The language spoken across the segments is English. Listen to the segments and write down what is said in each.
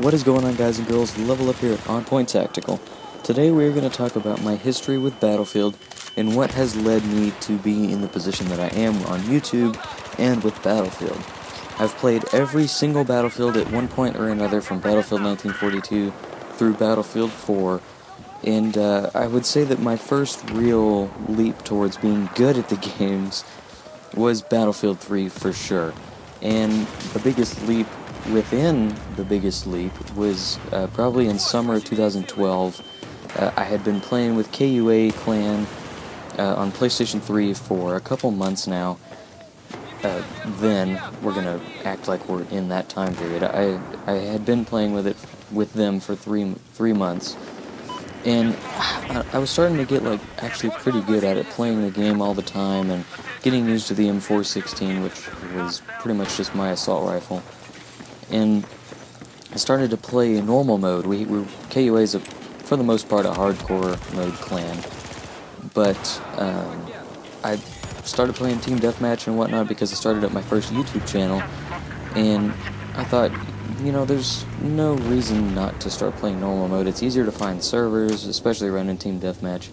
What is going on, guys and girls? Level Up here at OnPointTactical. Today we are going to talk about my history with Battlefield and what has led me to be in the position that I am on YouTube and with Battlefield. I've played every single Battlefield at one point or another, from Battlefield 1942 through Battlefield 4, and I would say that my first real leap towards being good at the games was Battlefield 3 for sure. And the biggest leap within the biggest leap was probably in summer of 2012. I had been playing with KUA Clan on PlayStation 3 for a couple months now. Then we're gonna act like we're in that time period. I had been playing with them for three months, and I was starting to get actually pretty good at it, playing the game all the time and getting used to the M416, which was pretty much just my assault rifle. And I started to play normal mode. KUA is for the most part a hardcore mode clan, but I started playing Team Deathmatch and whatnot because I started up my first YouTube channel, and I thought, there's no reason not to start playing normal mode. It's easier to find servers, especially running Team Deathmatch,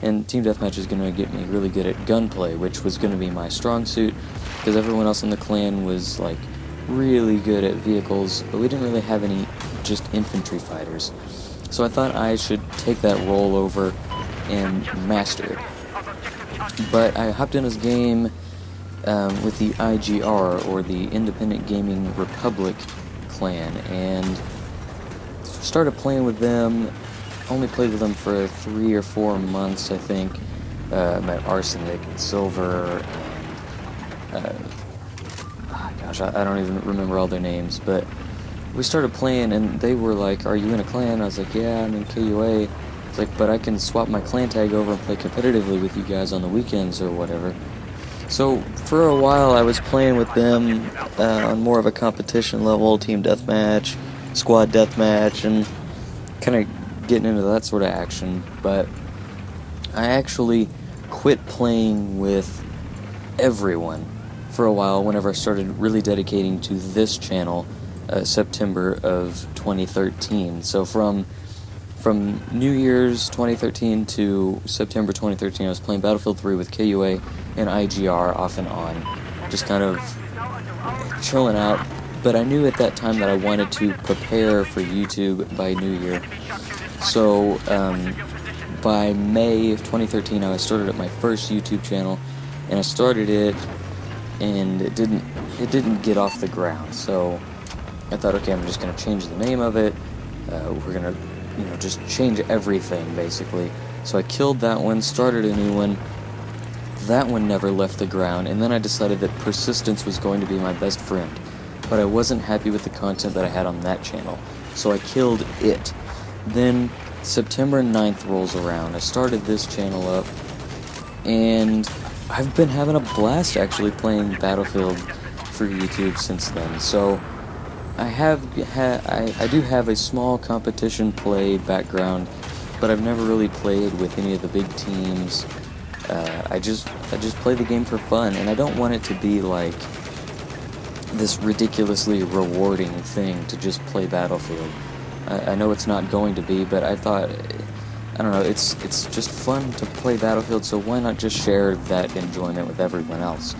and Team Deathmatch is going to get me really good at gunplay, which was going to be my strong suit, because everyone else in the clan was really good at vehicles, but we didn't really have any just infantry fighters. So I thought I should take that role over and master it. But I hopped in this game with the IGR, or the Independent Gaming Republic clan, and started playing with them. Only played with them for 3 or 4 months, I think. Met Arsenic and Silver, and I don't even remember all their names, but we started playing, and they were like, "Are you in a clan?" I was like, "Yeah, I'm in KUA." It's like, "But I can swap my clan tag over and play competitively with you guys on the weekends or whatever." So for a while I was playing with them on more of a competition level, Team Deathmatch, Squad Deathmatch, and kind of getting into that sort of action. But I actually quit playing with everyone for a while whenever I started really dedicating to this channel, September of 2013. So from New Year's 2013 to September 2013, I was playing Battlefield 3 with KUA and IGR off and on, just kind of chilling out. But I knew at that time that I wanted to prepare for YouTube by New Year. So by May of 2013, I started up my first YouTube channel, and I started it, and it didn't get off the ground. So I thought, okay, I'm just gonna change the name of it. We're gonna just change everything, basically. So I killed that one, started a new one. That one never left the ground, and then I decided that persistence was going to be my best friend. But I wasn't happy with the content that I had on that channel, so I killed it. Then September 9th rolls around. I started this channel up, and I've been having a blast actually playing Battlefield for YouTube since then. So I do have a small competition play background, but I've never really played with any of the big teams. I just play the game for fun, and I don't want it to be like this ridiculously rewarding thing to just play Battlefield. I know it's not going to be, but I thought, I don't know, it's just fun to play Battlefield, so why not just share that enjoyment with everyone else?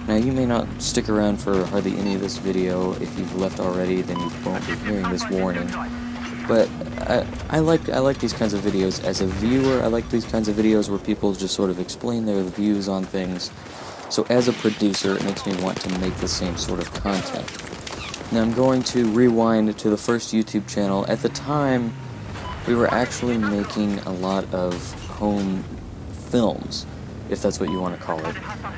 Now, you may not stick around for hardly any of this video. If you've left already, then you won't be hearing this warning. But I like these kinds of videos. As a viewer, I like these kinds of videos where people just sort of explain their views on things. So as a producer, it makes me want to make the same sort of content. Now, I'm going to rewind to the first YouTube channel. At the time, we were actually making a lot of home films, if that's what you want to call it.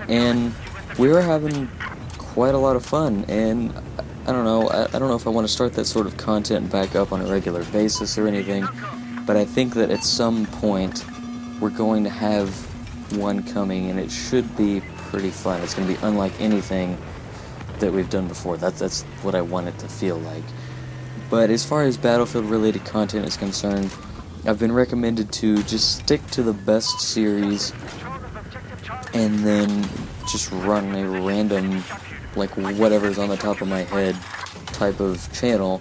And we were having quite a lot of fun, and I don't know if I want to start that sort of content back up on a regular basis or anything, but I think that at some point we're going to have one coming, and it should be pretty fun. It's going to be unlike anything that we've done before. That's what I want it to feel like. But as far as Battlefield related content is concerned, I've been recommended to just stick to the best series and then just run a random, whatever's on the top of my head type of channel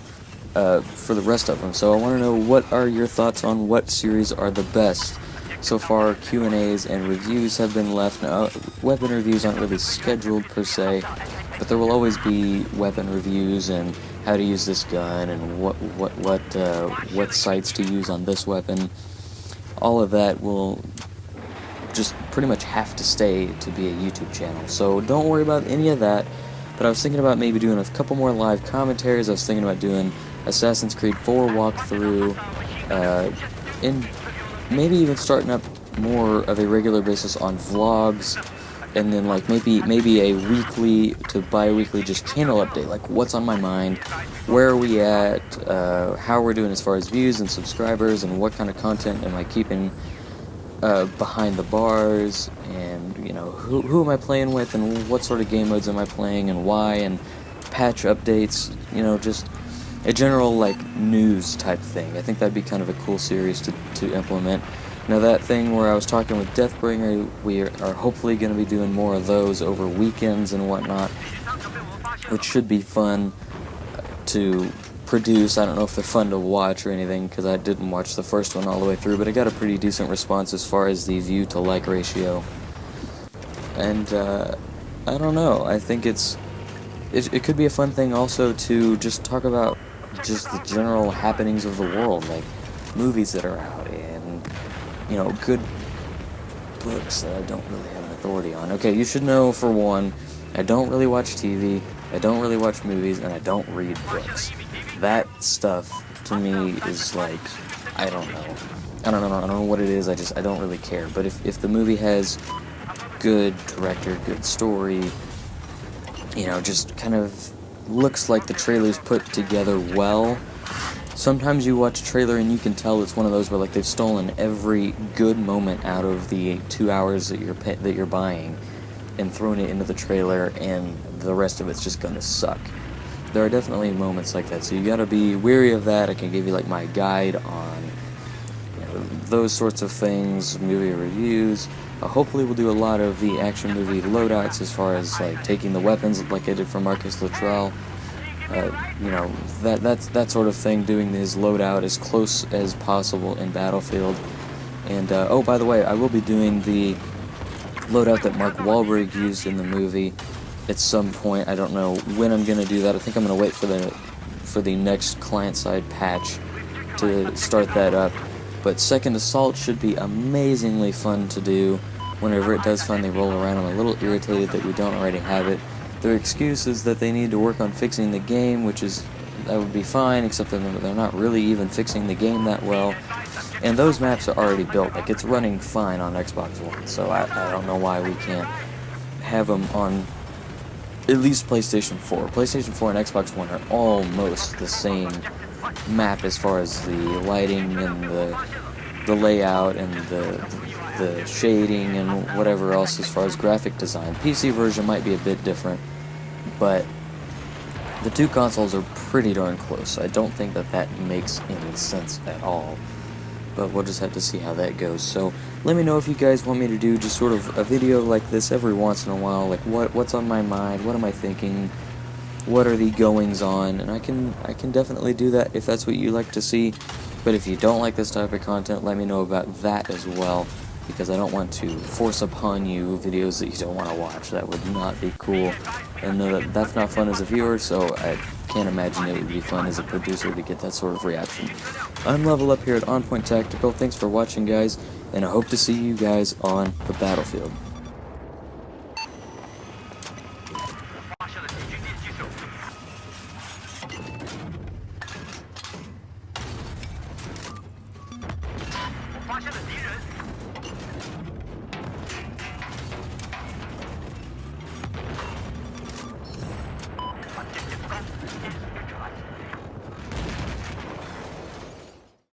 for the rest of them. So I want to know, what are your thoughts on what series are the best? So far, Q&As and reviews have been left. Now, weapon reviews aren't really scheduled per se, but there will always be weapon reviews and how to use this gun and what sights to use on this weapon. All of that will just pretty much have to stay to be a YouTube channel. So don't worry about any of that. But I was thinking about maybe doing a couple more live commentaries. I was thinking about doing Assassin's Creed 4 walkthrough, and maybe even starting up more of a regular basis on vlogs, and then like maybe a weekly to bi-weekly just channel update, like what's on my mind, where are we at, how we're doing as far as views and subscribers, and what kind of content am I keeping behind the bars, and you know, who am I playing with, and what sort of game modes am I playing, and why, and patch updates, you know, just a general like news type thing. I think that'd be kind of a cool series to implement. Now that thing where I was talking with Deathbringer, we are hopefully going to be doing more of those over weekends and whatnot, which should be fun to produce. I don't know if they're fun to watch or anything, because I didn't watch the first one all the way through, but it got a pretty decent response as far as the view to like ratio. And I don't know, I think it could be a fun thing also to just talk about just the general happenings of the world, like movies that are out, and you know, good books that I don't really have an authority on. Okay, you should know, for one, I don't really watch TV, I don't really watch movies, and I don't read books. That stuff, to me, is like, I don't know what it is, I don't really care. But if the movie has good director, good story, you know, just kind of looks like the trailer's put together well. Sometimes you watch a trailer and you can tell it's one of those where like they've stolen every good moment out of the 2 hours that you're buying and thrown it into the trailer, and the rest of it's just gonna suck. There are definitely moments like that, so you gotta be wary of that. I can give you like my guide on, you know, those sorts of things, movie reviews. Hopefully we'll do a lot of the action movie loadouts, as far as like taking the weapons like I did for Marcus Luttrell. You know, that sort of thing, doing his loadout as close as possible in Battlefield. And oh, by the way, I will be doing the loadout that Mark Wahlberg used in the movie at some point. I don't know when I'm gonna do that. I think I'm gonna wait for the next client-side patch to start that up. But Second Assault should be amazingly fun to do whenever it does finally roll around. I'm a little irritated that we don't already have it. Their excuse is that they need to work on fixing the game, that would be fine, except that they're not really even fixing the game that well. And those maps are already built, like it's running fine on Xbox One, so I don't know why we can't have them on at least PlayStation 4. PlayStation 4 and Xbox One are almost the same map as far as the lighting and the layout and the shading and whatever else as far as graphic design. PC version might be a bit different, but the two consoles are pretty darn close. I don't think that makes any sense at all, but we'll just have to see how that goes. So let me know if you guys want me to do just sort of a video like this every once in a while, like what's on my mind, what am I thinking, what are the goings on, and I can definitely do that if that's what you like to see. But if you don't like this type of content, let me know about that as well, because I don't want to force upon you videos that you don't want to watch. That would not be cool. I know that's not fun as a viewer, so I can't imagine it would be fun as a producer to get that sort of reaction. I'm LevelUp here at OnPointTactical. Thanks for watching, guys, and I hope to see you guys on the battlefield.